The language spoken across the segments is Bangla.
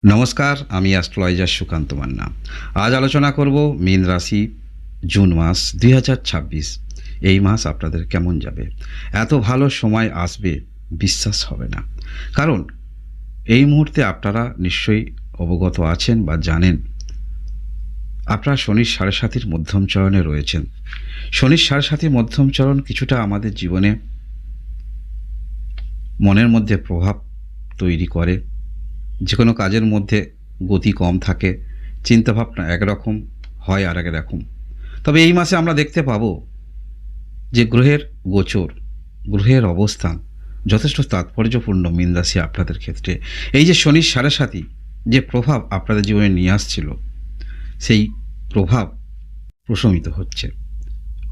নমস্কার, আমি অ্যাস্ট্রোলজার সুকান্ত মান্না। আজ আলোচনা করব মীন রাশি জুন মাস 2026। এই মাস আপনাদের কেমন যাবে? এত ভালো সময় আসবে বিশ্বাস হবে না। কারণ এই মুহূর্তে আপনারা নিশ্চয়ই অবগত আছেন বা জানেন, আপনারা শনির সাড়ে সাতির মধ্যম চরণে রয়েছেন। শনির সাড়ে সাতির মধ্যম চরণ কিছুটা আমাদের জীবনে মনের মধ্যে প্রভাব তৈরি করে। যে কোনো কাজের মধ্যে গতি কম থাকে, চিন্তাভাবনা একরকম হয় আর এক রকম। তবে এই মাসে আমরা দেখতে পাবো যে গ্রহের গোচর, গ্রহের অবস্থান যথেষ্ট তাৎপর্যপূর্ণ মীন রাশি আপনাদের ক্ষেত্রে। এই যে শনির সাড়ে সাতি যে প্রভাব আপনাদের জীবনে নিয়ে আসছিল, সেই প্রভাব প্রশমিত হচ্ছে।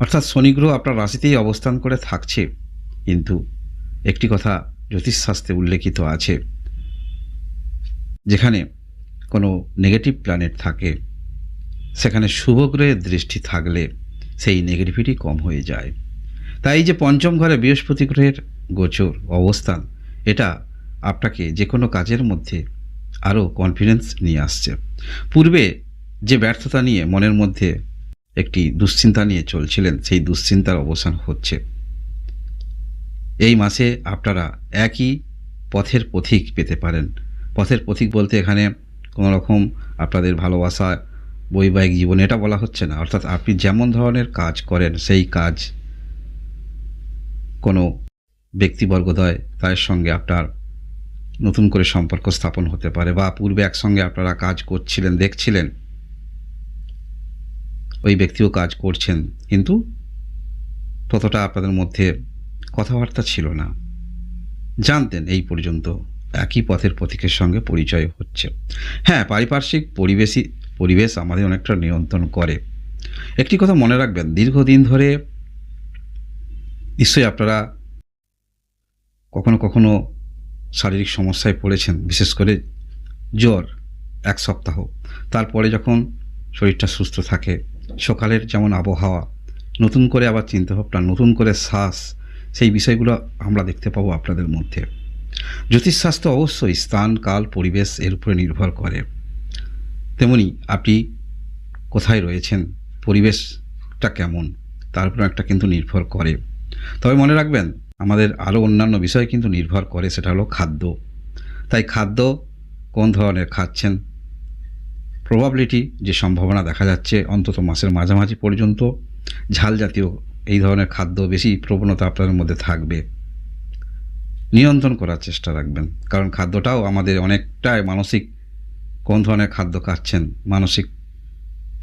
অর্থাৎ শনি গ্রহ আপনার রাশিতেই অবস্থান করে থাকছে, কিন্তু একটি কথা জ্যোতিষশাস্ত্রে উল্লেখিত আছে, যেখানে কোনো নেগেটিভ প্ল্যানেট থাকে সেখানে শুভ গ্রহের দৃষ্টি থাকলে সেই নেগেটিভিটি কম হয়ে যায়। তাই এই যে পঞ্চম ঘরে বৃহস্পতি গ্রহের গোচর অবস্থান, এটা আপনাকে যে কোনো কাজের মধ্যে আরও কনফিডেন্স নিয়ে আসছে। পূর্বে যে ব্যর্থতা নিয়ে মনের মধ্যে একটি দুশ্চিন্তা নিয়ে চলছিলেন, সেই দুশ্চিন্তার অবসান হচ্ছে। এই মাসে আপনারা একই পথের পথিক পেতে পারেন। পথের পথিক বলতে এখানে কোনো রকম আপনাদের ভালোবাসা, বৈবাহিক জীবনে এটা বলা হচ্ছে না। অর্থাৎ আপনি যেমন ধরনের কাজ করেন সেই কাজ কোনো ব্যক্তিবর্গদ্বয় তাদের সঙ্গে আপনার নতুন করে সম্পর্ক স্থাপন হতে পারে, বা পূর্বে একসঙ্গে আপনারা কাজ করছিলেন, দেখছিলেন ওই ব্যক্তিও কাজ করছেন, কিন্তু ততটা আপনাদের মধ্যে কথাবার্তা ছিল না, জানতেন এই পর্যন্ত। একই পথের পথিকের সঙ্গে পরিচয় হচ্ছে। হ্যাঁ, পারিপার্শ্বিক পরিবেশ আমাদের অনেকটা নিয়ন্ত্রণ করে। একটি কথা মনে রাখবেন, দীর্ঘদিন ধরে নিশ্চয়ই আপনারা কখনো কখনো শারীরিক সমস্যায় পড়েছেন, বিশেষ করে জ্বর 1 সপ্তাহ, তারপরে যখন শরীরটা সুস্থ থাকে, সকালের যেমন আবহাওয়া, নতুন করে আবার চিন্তাভাবনা, নতুন করে শ্বাস, সেই বিষয়গুলো আমরা দেখতে পাবো আপনাদের মধ্যে। জ্যোতিষশাস্ত্র অবশ্যই স্থান, কাল, পরিবেশ এর উপরে নির্ভর করে। তেমনি আপনি কোথায় রয়েছেন, পরিবেশটা কেমন, তার উপর একটা কিন্তু নির্ভর করে। তবে মনে রাখবেন, আমাদের আরও অন্যান্য বিষয় কিন্তু নির্ভর করে, সেটা হলো খাদ্য। তাই খাদ্য কোন ধরনের খাচ্ছেন, প্রবাবিলিটি যে সম্ভাবনা দেখা যাচ্ছে অন্তত মাসের মাঝামাঝি পর্যন্ত ঝাল জাতীয় এই ধরনের খাদ্য বেশি প্রবণতা আপনাদের মধ্যে থাকবে। নিয়ন্ত্রণ করার চেষ্টা রাখবেন, কারণ খাদ্যটাও আমাদের অনেকটাই মানসিক, কোন ধরনের খাদ্য খাচ্ছেন মানসিক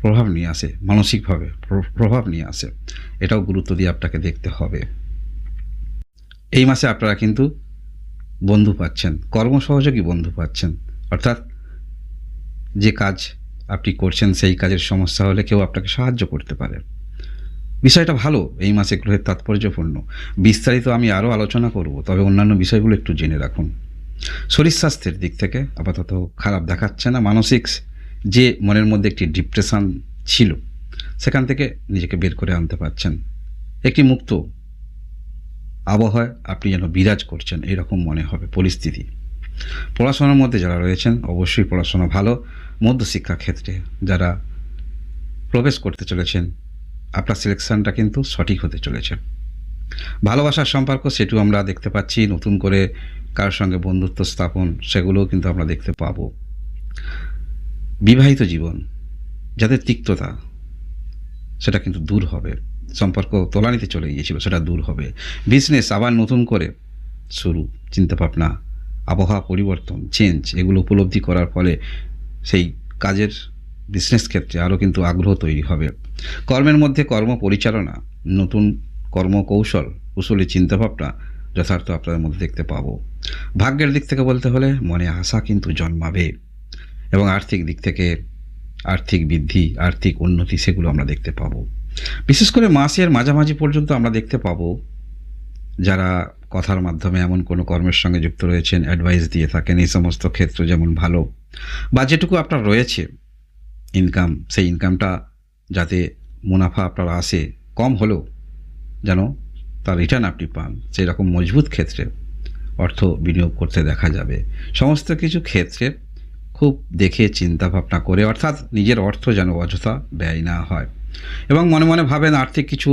প্রভাব নিয়ে আসে, মানসিকভাবে প্রভাব নিয়ে আসে। এটাও গুরুত্ব দিয়ে আপনাকে দেখতে হবে। এই মাসে আপনারা কিন্তু বন্ধু পাচ্ছেন, কর্মসহযোগী বন্ধু পাচ্ছেন। অর্থাৎ যে কাজ আপনি করছেন সেই কাজের সমস্যা হলে কেউ আপনাকে সাহায্য করতে পারে। বিষয়টা ভালো, এই মাসে গ্রহের তাৎপর্যপূর্ণ। বিস্তারিত আমি আরও আলোচনা করব, তবে অন্যান্য বিষয়গুলো একটু জেনে রাখুন। শরীর স্বাস্থ্যের দিক থেকে আপাতত খারাপ দেখাচ্ছে না। মানসিক যে মনের মধ্যে একটি ডিপ্রেশন ছিল, সেখান থেকে নিজেকে বের করে আনতে পারছেন। একটি মুক্ত আবহাওয়ায় আপনি যেন বিরাজ করছেন এরকম মনে হবে পরিস্থিতি। পড়াশোনার মধ্যে যারা রয়েছেন, অবশ্যই পড়াশোনা ভালো। মধ্যশিক্ষা ক্ষেত্রে যারা প্রবেশ করতে চলেছেন, আপনার সিলেকশানটা কিন্তু সঠিক হতে চলেছে। ভালোবাসার সম্পর্ক, সেটিও আমরা দেখতে পাচ্ছি। নতুন করে কারোর সঙ্গে বন্ধুত্ব স্থাপন, সেগুলোও কিন্তু আমরা দেখতে পাবো। বিবাহিত জীবন যাদের তিক্ততা, সেটা কিন্তু দূর হবে। সম্পর্ক তলানিতে চলে গিয়েছিল, সেটা দূর হবে। বিজনেস আবার নতুন করে শুরু, চিন্তাভাবনা, আবহাওয়া পরিবর্তন, চেঞ্জ, এগুলো উপলব্ধি করার ফলে সেই কাজের বিজনেস ক্ষেত্রে আরও কিন্তু আগ্রহ তৈরি হবে। কর্মের মধ্যে কর্ম পরিচালনা, নতুন কর্মকৌশল, কুশলী চিন্তাভাবনা যথার্থ আপনাদের মধ্যে দেখতে পাবো। ভাগ্যের দিক থেকে বলতে হলে মনে আশা কিন্তু জন্মাবে, এবং আর্থিক দিক থেকে আর্থিক বৃদ্ধি, আর্থিক উন্নতি, সেগুলো আমরা দেখতে পাবো। বিশেষ করে মাসের মাঝামাঝি পর্যন্ত আমরা দেখতে পাবো যারা কথার মাধ্যমে এমন কোনো কর্মের সঙ্গে যুক্ত রয়েছেন, অ্যাডভাইস দিয়ে থাকেন, এই সমস্ত ক্ষেত্র যেমন ভালো, বা যেটুকু আপনার রয়েছে ইনকাম, সেই ইনকামটা যাতে মুনাফা আপনার আসে, কম হলেও যেন তার রিটার্ন আপনি পান, সেই রকম মজবুত ক্ষেত্রে অর্থ বিনিয়োগ করতে দেখা যাবে। সমস্ত কিছু ক্ষেত্রে খুব দেখে চিন্তা ভাবনা করে, অর্থাৎ নিজের অর্থ যেন অযথা ব্যয় না হয়। এবং মনে মনে ভাবেন আর্থিক কিছু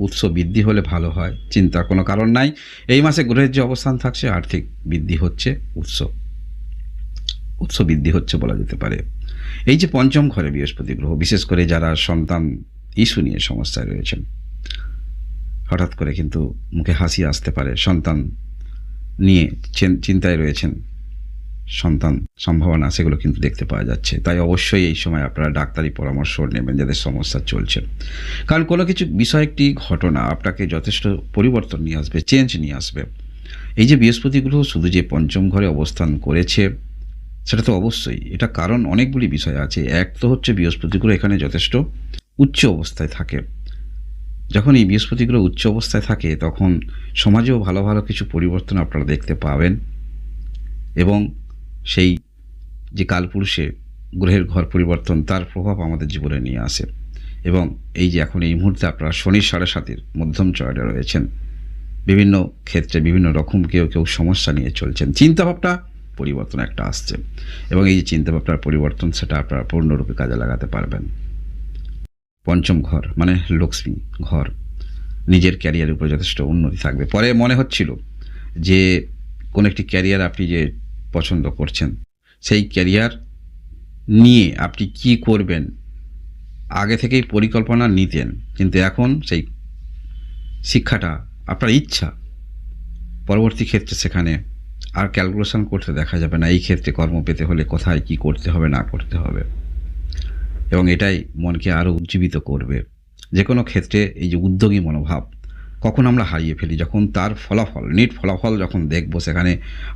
উৎস বৃদ্ধি হলে ভালো হয়, চিন্তার কোনো কারণ নাই। এই মাসে গ্রহের যে অবস্থান থাকছে, আর্থিক বৃদ্ধি হচ্ছে, উৎস বৃদ্ধি হচ্ছে বলা যেতে পারে। এই যে পঞ্চম ঘরে বৃহস্পতি গ্রহ, বিশেষ করে যারা সন্তান ইস্যু নিয়ে সমস্যায় রয়েছেন, হঠাৎ করে কিন্তু মুখে হাসি আসতে পারে, সন্তান নিয়ে চিন্তায় রয়েছেন, সন্তান সম্ভাবনা সেগুলো কিন্তু দেখতে পাওয়া যাচ্ছে। তাই অবশ্যই এই সময় আপনারা ডাক্তারি পরামর্শ নেবেন যাদের সমস্যা চলছে, কারণ কোনো কিছু বিষয়, একটি ঘটনা আপনাকে যথেষ্ট পরিবর্তন নিয়ে আসবে, চেঞ্জ নিয়ে আসবে। এই যে বৃহস্পতি গ্রহ শুধু যে পঞ্চম ঘরে অবস্থান করেছে সেটা তো অবশ্যই, এটা কারণ অনেকগুলি বিষয় আছে। এক তো হচ্ছে বৃহস্পতি গ্রহ এখানে যথেষ্ট উচ্চ অবস্থায় থাকে। যখন এই বৃহস্পতি গ্রহ উচ্চ অবস্থায় থাকে তখন সমাজেও ভালো ভালো কিছু পরিবর্তন আপনারা দেখতে পাবেন, এবং সেই যে কালপুরুষে গ্রহের ঘর পরিবর্তন, তার প্রভাব আমাদের জীবনে নিয়ে আসে। এবং এই যে এখন এই মুহূর্তে আপনারা শনির 7.5 মধ্যম চয়নে রয়েছেন, বিভিন্ন ক্ষেত্রে বিভিন্ন রকম কেউ কেউ সমস্যা নিয়ে চলছেন, চিন্তাভাবনা পরিবর্তন একটা আসছে, এবং এই যে চিন্তাভাবনার পরিবর্তন সেটা আপনারা পূর্ণরূপে কাজে লাগাতে পারবেন। পঞ্চম ঘর মানে লক্ষ্মী ঘর, নিজের ক্যারিয়ারের উপর যথেষ্ট উন্নতি থাকবে। পরে মনে হচ্ছিল যে কোন একটি ক্যারিয়ার আপনি যে পছন্দ করছেন, সেই ক্যারিয়ার নিয়ে আপনি কি করবেন আগে থেকেই পরিকল্পনা নিতেন, কিন্তু এখন সেই শিক্ষাটা আপনার ইচ্ছা, পরবর্তী ক্ষেত্রে সেখানে আর ক্যালকুলেশন করতে দেখা যাবে না। এই ক্ষেত্রে কর্ম পেতে হলে কোথায় কি করতে হবে না করতে হবে, এবং এটাই মনকে আরও উজ্জীবিত করবে। যে কোনো ক্ষেত্রে এই যে উদ্যোগী মনোভাব কখন আমরা হারিয়ে ফেলি, যখন তার ফলাফল, নিট ফলাফল যখন দেখব সেখানে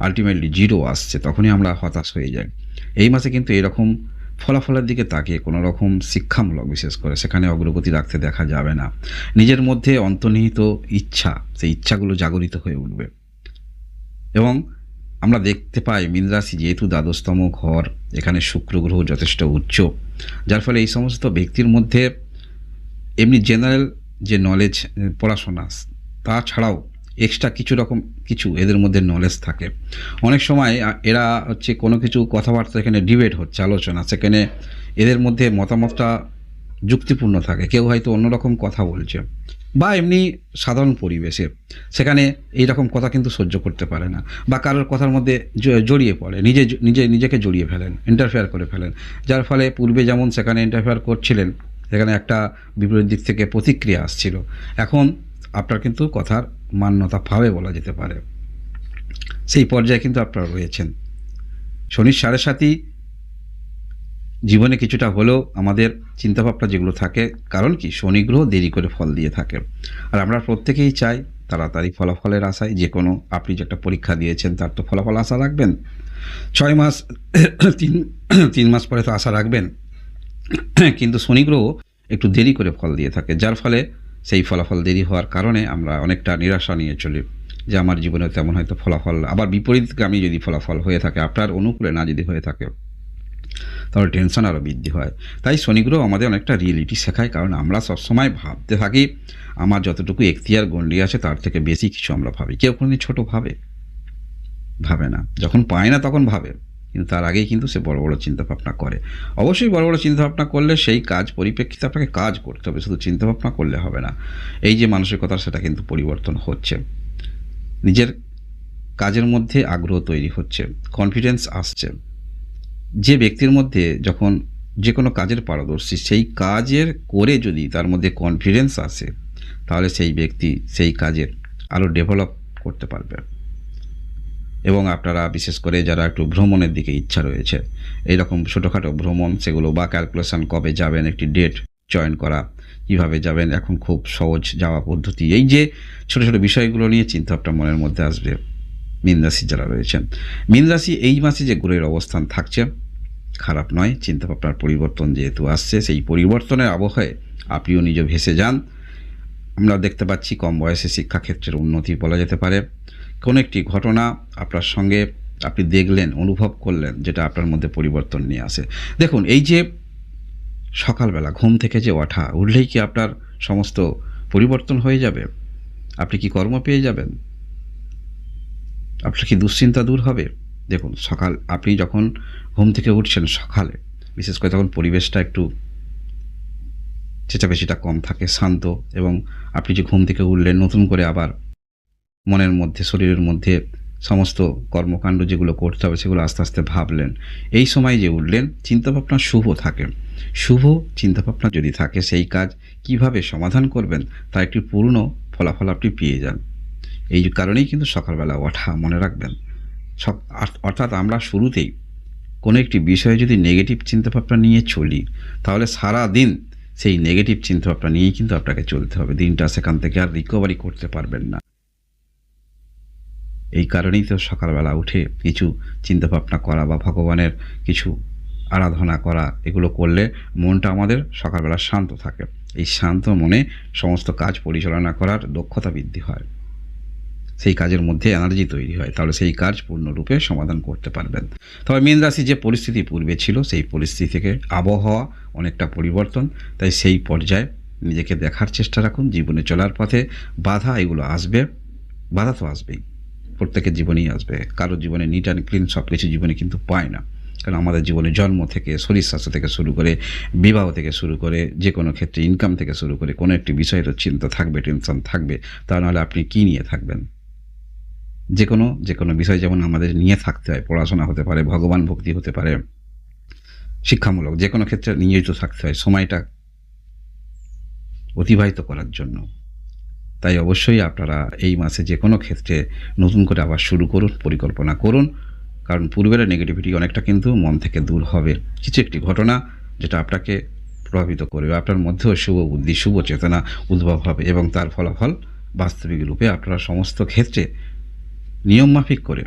আলটিমেটলি 0 আসছে, তখনই আমরা হতাশ হয়ে যাই। এই মাসে কিন্তু এরকম ফলাফলের দিকে তাকিয়ে কোনো রকম শিক্ষামূলক বিশেষ করে সেখানে অগ্রগতি রাখতে দেখা যাবে না। নিজের মধ্যে অন্তর্নিহিত ইচ্ছা, সেই ইচ্ছাগুলো জাগরিত হয়ে উঠবে। এবং আমরা দেখতে পাই মীন রাশি যেহেতু দ্বাদশতম ঘর, এখানে শুক্র গ্রহ যথেষ্ট উচ্চ, যার ফলে এই সমস্ত ব্যক্তির মধ্যে এমনি জেনারেল যে নলেজ, পড়াশোনা, তাছাড়াও এক্সট্রা কিছু এদের মধ্যে নলেজ থাকে। অনেক সময় এরা হচ্ছে কোনো কিছু কথাবার্তা, এখানে ডিবেট হচ্ছে, আলোচনা, সেখানে এদের মধ্যে মতামতটা যুক্তিপূর্ণ থাকে। কেউ হয়তো অন্যরকম কথা বলছে, বা এমনি সাধারণ পরিবেশে সেখানে এই রকম কথা কিন্তু সহ্য করতে পারে না, বা কারোর কথার মধ্যে জড়িয়ে পড়ে, নিজেকে জড়িয়ে ফেলেন, ইন্টারফেয়ার করে ফেলেন, যার ফলে পূর্বে যেমন সেখানে ইন্টারফেয়ার করছিলেন, সেখানে একটা বিপরীত দিক থেকে প্রতিক্রিয়া আসছিল, এখন আপনার কিন্তু কথার মান্যতা পাবে বলা যেতে পারে। সেই পর্যায়ে কিন্তু আপনারা রয়েছেন। শনির 7.5 জীবনে কিছুটা হলেও আমাদের চিন্তাভাবনা যেগুলো থাকে, কারণ কি শনি গ্রহ দেরি করে ফল দিয়ে থাকে, আর আমরা প্রত্যেকেই চাই তাড়াতাড়ি ফলাফলের আশায়। যে কোনো আপনি যে একটা পরীক্ষা দিয়েছেন তার তো ফলাফল আশা রাখবেন, 6 মাস 3 মাস পরে তো আশা রাখবেন, কিন্তু শনি গ্রহ একটু দেরি করে ফল দিয়ে থাকে, যার ফলে সেই ফলাফল দেরি হওয়ার কারণে আমরা অনেকটা নিরাশা নিয়ে চলি যে আমার জীবনে তেমন হয়তো ফলাফল, আবার বিপরীতগামী যদি ফলাফল হয়ে থাকে, আপনার অনুকূলে না যদি হয়ে থাকে, তাহলে টেনশন আরও বৃদ্ধি হয়। তাই শনি গ্রহ আমাদের অনেকটা রিয়েলিটি শেখায়, কারণ আমরা সবসময় ভাবতে থাকি আমার যতটুকু এখতিয়ার গণ্ডি আছে তার থেকে বেশি কিছু আমরা ভাবি। কেউ কোনোদিন ছোটো ভাবে না, যখন পায় না তখন ভাবে, কিন্তু তার আগেই কিন্তু সে বড় বড় চিন্তাভাবনা করে। অবশ্যই বড় বড় চিন্তাভাবনা করলে সেই কাজ পরিপ্রেক্ষিতে আপনাকে কাজ করতে হবে, শুধু চিন্তাভাবনা করলে হবে না। এই যে মানসিকতা, সেটা কিন্তু পরিবর্তন হচ্ছে, নিজের কাজের মধ্যে আগ্রহ তৈরি হচ্ছে, কনফিডেন্স আসছে। যে ব্যক্তির মধ্যে যখন যে কোনো কাজের পারদর্শী, সেই কাজের করে যদি তার মধ্যে কনফিডেন্স আসে, তাহলে সেই ব্যক্তি সেই কাজের আরও ডেভেলপ করতে পারবে। এবং আপনারা বিশেষ করে যারা একটু ভ্রমণের দিকে ইচ্ছা রয়েছে, এইরকম ছোটোখাটো ভ্রমণ, সেগুলো বা ক্যালকুলেশন কবে যাবেন, একটি ডেট চয়ন করা, কীভাবে যাবেন, এখন খুব সহজ যাওয়া পদ্ধতি, এই যে ছোটো ছোটো বিষয়গুলো নিয়ে চিন্তাভাবনা মনের মধ্যে আসবে মীন রাশি যারা রয়েছেন। মীন রাশি এই মাসে যে গ্রহের অবস্থান থাকছে খারাপ নয়, চিন্তাভাবনার পরিবর্তন যেহেতু আসছে, সেই পরিবর্তনের আবহে আপনিও নিজে ভেসে যান। আমরা দেখতে পাচ্ছি কম বয়সে শিক্ষাক্ষেত্রের উন্নতি বলা যেতে পারে। কোনো একটি ঘটনা আপনার সঙ্গে আপনি দেখলেন, অনুভব করলেন, যেটা আপনার মধ্যে পরিবর্তন নিয়ে আসে। দেখুন, এই যে সকালবেলা ঘুম থেকে যে উঠলেই কি আপনার সমস্ত পরিবর্তন হয়ে যাবে? আপনি কি কর্ম পেয়ে যাবেন? আপনার কি দুশ্চিন্তা দূর হবে? দেখুন, আপনি যখন ঘুম থেকে উঠছেন সকালে, বিশেষ করে তখন পরিবেশটা একটু চেঁচামেচিটা কম থাকে, শান্ত, এবং আপনি যে ঘুম থেকে উঠলেন, নতুন করে আবার মনের মধ্যে, শরীরের মধ্যে সমস্ত কর্মকাণ্ড যেগুলো করতে হবে সেগুলো আস্তে আস্তে ভাবলেন। এই সময় যে উঠলেন, চিন্তাভাবনা শুভ থাকে। শুভ চিন্তাভাবনা যদি থাকে, সেই কাজ কিভাবে সমাধান করবেন তার একটি পূর্ণ ফলাফল আপনি পেয়ে যান। এই কারণেই কিন্তু সকালবেলা ওঠা, মনে রাখবেন। অর্থাৎ আমরা শুরুতেই কোনো একটি বিষয়ে যদি নেগেটিভ চিন্তাভাবনা নিয়ে চলি, তাহলে সারাদিন সেই নেগেটিভ চিন্তাভাবনা নিয়েই কিন্তু আপনাকে চলতে হবে। দিনটা সেখান থেকে আর রিকভারি করতে পারবেন না। এই কারণেই তো সকালবেলা উঠে কিছু চিন্তাভাবনা করা বা ভগবানের কিছু আরাধনা করা, এগুলো করলে মনটা আমাদের সকালবেলা শান্ত থাকে। এই শান্ত মনে সমস্ত কাজ পরিচালনা করার দক্ষতা বৃদ্ধি হয়, সেই কাজের মধ্যে এনার্জি তৈরি হয়, তাহলে সেই কাজ পূর্ণরূপে সমাধান করতে পারবেন। তবে মীন রাশি যে পরিস্থিতি পূর্বে ছিল, সেই পরিস্থিতি থেকে আবহাওয়া অনেকটা পরিবর্তন, তাই সেই পর্যায়ে নিজেকে দেখার চেষ্টা রাখুন। জীবনে চলার পথে বাধা এগুলো আসবে, বাধা তো আসবেই, প্রত্যেকের জীবনেই আসবে। কারোর জীবনে নিট অ্যান্ড ক্লিন সব কিছু জীবনে কিন্তু পায় না, কারণ আমাদের জীবনে জন্ম থেকে, শরীর স্বাস্থ্য থেকে শুরু করে, বিবাহ থেকে শুরু করে, যে কোনো ক্ষেত্রে ইনকাম থেকে শুরু করে কোনো একটি বিষয়ের চিন্তা থাকবে, টেনশন থাকবে। তা নাহলে আপনি কী নিয়ে থাকবেন? যে কোনো বিষয় যেমন আমাদের নিয়ে থাকতে হয়, পড়াশোনা হতে পারে, ভগবান ভক্তি হতে পারে, শিক্ষামূলক যে কোনো ক্ষেত্রে নিয়োজিত থাকতে হয় সময়টা অতিবাহিত করার জন্য। তাই অবশ্যই আপনারা এই মাসে যে কোনো ক্ষেত্রে নতুন করে আবার শুরু করুন, পরিকল্পনা করুন, কারণ পূর্বের নেগেটিভিটি অনেকটা কিন্তু মন থেকে দূর হবে। কিছু একটি ঘটনা যেটা আপনাকে প্রভাবিত করবে, আপনার মধ্যেও শুভ বুদ্ধি, শুভ চেতনা উদ্ভব হবে, এবং তার ফলাফল বাস্তবিক রূপে আপনারা সমস্ত ক্ষেত্রে নিয়মমাফিক করে,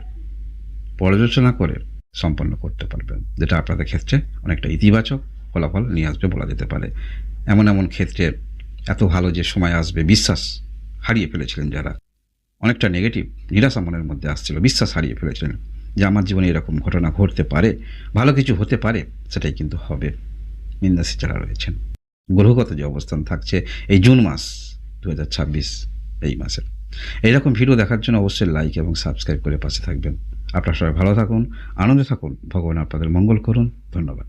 পর্যালোচনা করে সম্পন্ন করতে পারবেন, যেটা আপনাদের ক্ষেত্রে অনেকটা ইতিবাচক ফলাফল নিয়ে আসবে বলা যেতে পারে। এমন এমন ক্ষেত্রে এত ভালো যে সময় আসবে, বিশ্বাস হারিয়ে ফেলেছিলেন যারা, অনেকটা নেগেটিভ নিরাশা মনের মধ্যে আসছিল, বিশ্বাস হারিয়ে ফেলেছিলেন যে আমার জীবনে এরকম ঘটনা ঘটতে পারে, ভালো কিছু হতে পারে, সেটাই কিন্তু হবে। মীন রাশি যারা রয়েছেন, গ্রহগত যে অবস্থান থাকছে এই জুন মাস 2026, এই মাসে এইরকম ভিডিও দেখার জন্য অবশ্যই লাইক এবং সাবস্ক্রাইব করে পাশে থাকবেন। আপনারা সবাই ভালো থাকুন, আনন্দে থাকুন, ভগবান আপনাদের মঙ্গল করুন। ধন্যবাদ।